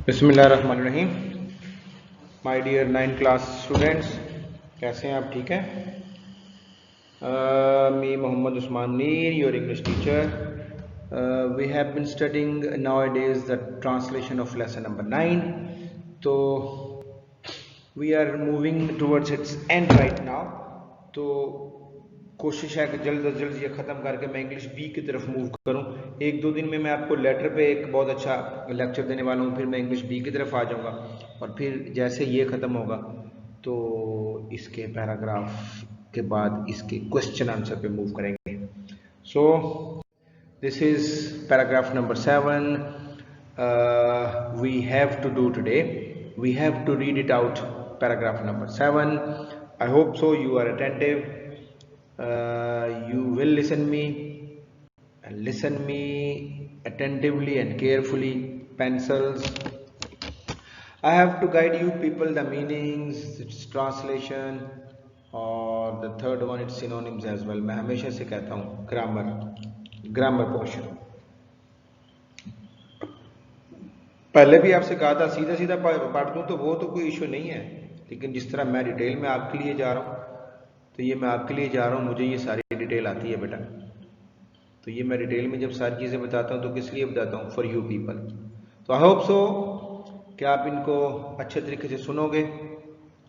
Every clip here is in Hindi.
बिस्मिल्लाहिर्रहमानिर्रहीम। माय डियर 9 क्लास स्टूडेंट्स, कैसे हैं आप? ठीक हैं? Me Mohammad Usman Mir, your English teacher. We have been studying nowadays the translation of lesson number 9. तो we are moving towards its end right now. तो कोशिश है कि जल्द से जल्द ये ख़त्म करके मैं इंग्लिश बी की तरफ मूव करूं. एक दो दिन में मैं आपको लेटर पे एक बहुत अच्छा लेक्चर देने वाला हूं, फिर मैं इंग्लिश बी की तरफ आ जाऊंगा और फिर जैसे ये ख़त्म होगा तो इसके पैराग्राफ के बाद इसके क्वेश्चन आंसर पे मूव करेंगे. So this is paragraph number 7. We have to do today, we have to read it out. Paragraph number 7. I hope so you are attentive. You will listen me attentively and carefully. Pencils. I have to guide you people the meanings, its translation, और the third one its synonyms as well. मैं हमेशा से कहता हूँ ग्रामर पोर्शन. पहले भी आपसे कहा था सीधा सीधा पढ़ दूँ तो वो तो कोई इशू नहीं है, लेकिन जिस तरह मैं डिटेल में आपके लिए जा रहा हूँ तो ये मैं आपके लिए जा रहा हूँ, मुझे ये सारी डिटेल आती है बेटा. तो ये मैं डिटेल में जब सारी चीज़ें बताता हूँ तो किस लिए बताता हूँ? For you people. तो आई होप सो कि आप इनको अच्छे तरीके से सुनोगे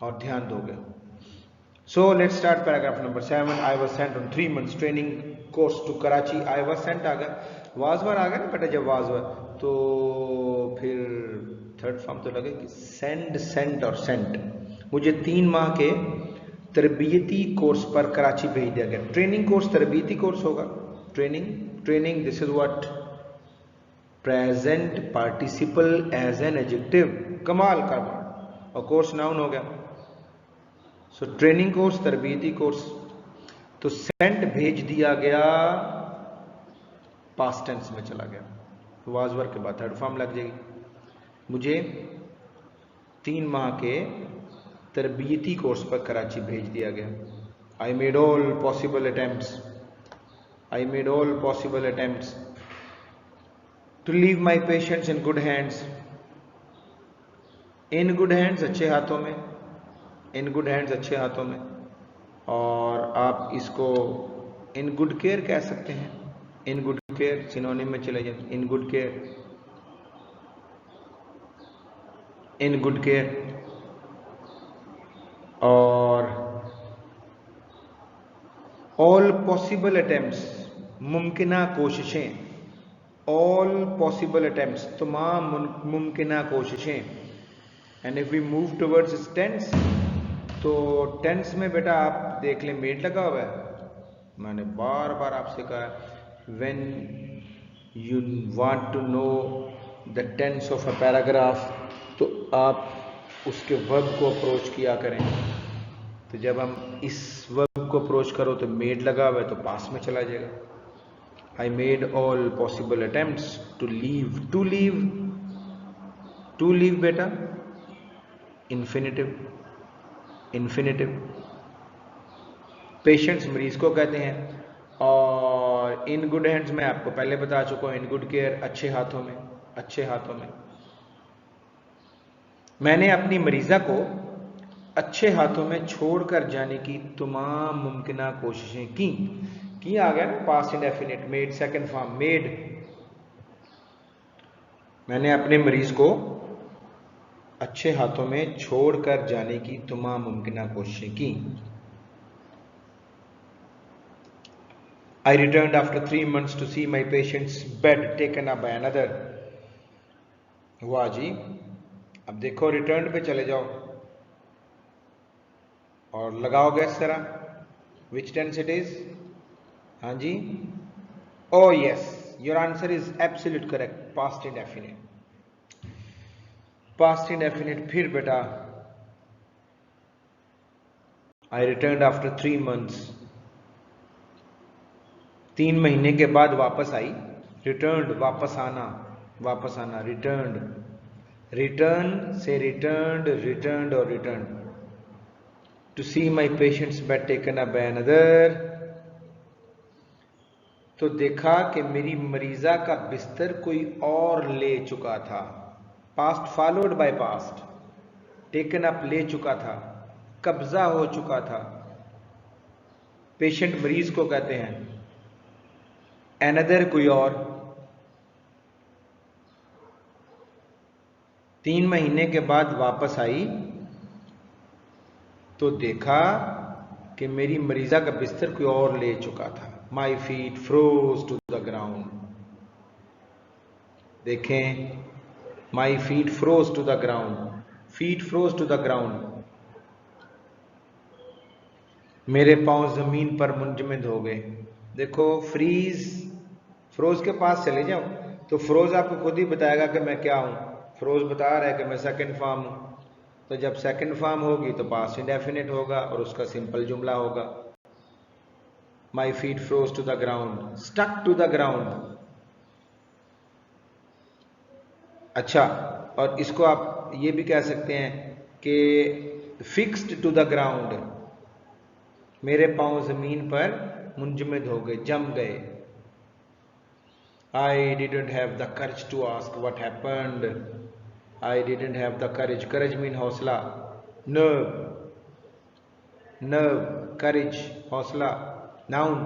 और ध्यान दोगे. So let's start paragraph number 7. I was sent on 3 months training course to Karachi. I was sent आ गया, वाजवर आ गया ना बेटा. जब वाजवर तो फिर थर्ड फॉर्म तो लगे कि सेंड, सेंट और सेंट. मुझे 3 माह के तरबियती कोर्स पर कराची भेज दिया गया. ट्रेनिंग कोर्स तरबियती कोर्स होगा. Training this is what present participle as an adjective. कमाल का बात. और कोर्स नाउन हो गया. सो ट्रेनिंग कोर्स, तरबियती कोर्स. तो सेंट भेज दिया गया पास्ट टेंस में चला गया. वाजवर के बाद थर्ड फॉर्म लग जाएगी. मुझे 3 माह के तरबियती कोर्स पर कराची भेज दिया गया. I made all possible attempts to leave my patients in good hands. In good hands अच्छे हाथों में, इन गुड हैंड्स अच्छे हाथों में. और आप इसको इन गुड केयर कह सकते हैं. इन गुड केयर सिनोनिम में चले जाए. In good care, in good care. और ऑल पॉसिबल अटेम्प्ट्स, मुमकिना कोशिशें. ऑल पॉसिबल अटेम्प्ट्स, तमाम मुमकिना कोशिशें. And if we move towards tense, तो टेंस में बेटा आप देख लें मेड लगा हुआ है. मैंने बार बार आपसे कहा when you want to know the tense of a paragraph तो आप उसके वर्ब को अप्रोच किया करें. तो जब हम इस वर्ब को अप्रोच करो तो मेड लगा हुआ है तो पास में चला जाएगा. I made all possible attempts to leave. To leave बेटा इन्फिनिटिव. पेशेंट्स मरीज को कहते हैं. और इन गुड हैंड्स मैं आपको पहले बता चुका हूं. इन गुड केयर अच्छे हाथों में. मैंने अपनी मरीजा को अच्छे हाथों में छोड़कर जाने की तमाम मुमकिना कोशिशें की आ गया ना. Past indefinite. Made second form made. मैंने अपने मरीज को अच्छे हाथों में छोड़कर जाने की तमाम मुमकिना कोशिशें की. I returned after 3 months to see my patient's bed taken up by another. वाह जी. अब देखो रिटर्न पे चले जाओ और लगाओगे इस तरह. Which tense it is? हाँ जी. Oh yes, your answer is absolute correct. Past indefinite. फिर बेटा आई रिटर्न आफ्टर 3 months, 3 महीने के बाद वापस आई. रिटर्न वापस आना. रिटर्न से रिटर्न्ड और return. To see my patients bed taken up by another. तो देखा कि मेरी मरीजा का बिस्तर कोई और ले चुका था. Past followed by past, taken up ले चुका था, कब्जा हो चुका था। पेशेंट मरीज को कहते हैं। एनदर कोई और। 3 महीने के बाद वापस आई तो देखा कि मेरी मरीजा का बिस्तर कोई और ले चुका था। My feet froze to the ground. देखें, my feet froze to the ground, feet froze to the ground. मेरे पांव जमीन पर मुंजमद हो गए। देखो, फ्रीज, फ्रोज के पास चले जाओ तो फ्रोज आपको खुद ही बताएगा कि मैं क्या हूं। फ्रोज बता रहा है कि मैं सेकंड फॉर्म हूं, तो जब सेकंड फॉर्म होगी तो पास्ट इंडेफिनिट होगा और उसका सिंपल जुमला होगा। My feet froze to the ground, stuck to the ground. अच्छा, और इसको आप ये भी कह सकते हैं कि फिक्स्ड टू द ग्राउंड, मेरे पांव जमीन पर मुंजमद हो गए, जम गए। I didn't have the courage to ask what happened. I didn't have the courage. Courage mean हौसला, nerve, nerve, courage, हौसला, noun,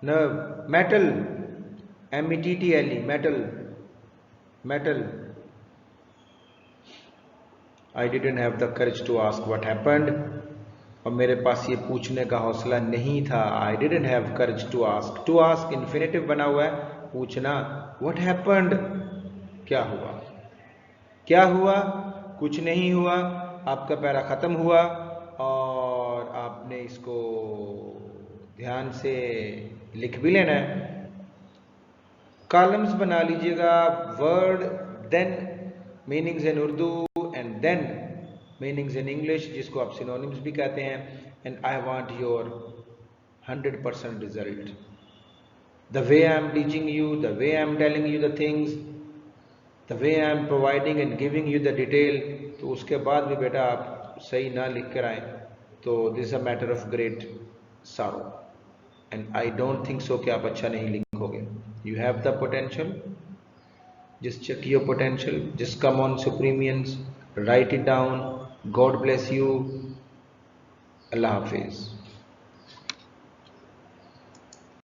nerve, metal, METTLE, metal, metal. I didn't have the courage to ask what happened. और मेरे पास ये पूछने का हौसला नहीं था। I didn't have courage to ask. To ask infinitive बना हुआ है, पूछना। What happened? क्या हुआ? क्या हुआ? कुछ नहीं हुआ। आपका पैरा खत्म हुआ और आपने इसको ध्यान से लिख भी लेना है। कॉलम्स बना लीजिएगा, word then meanings in Urdu and then meanings in English, जिसको आप सिनोनिम्स भी कहते हैं। And I want your 100% result. The way I am teaching you, the way I am telling you the things, the way I am providing and giving you the detail, तो उसके बाद भी बेटा आप सही ना लिख कर आए तो this a matter of great sorrow. And I don't think so कि आप अच्छा नहीं लिखोगे। You have the potential, just check your potential, just come on Supremians, write it down. God bless you. Allah Hafiz.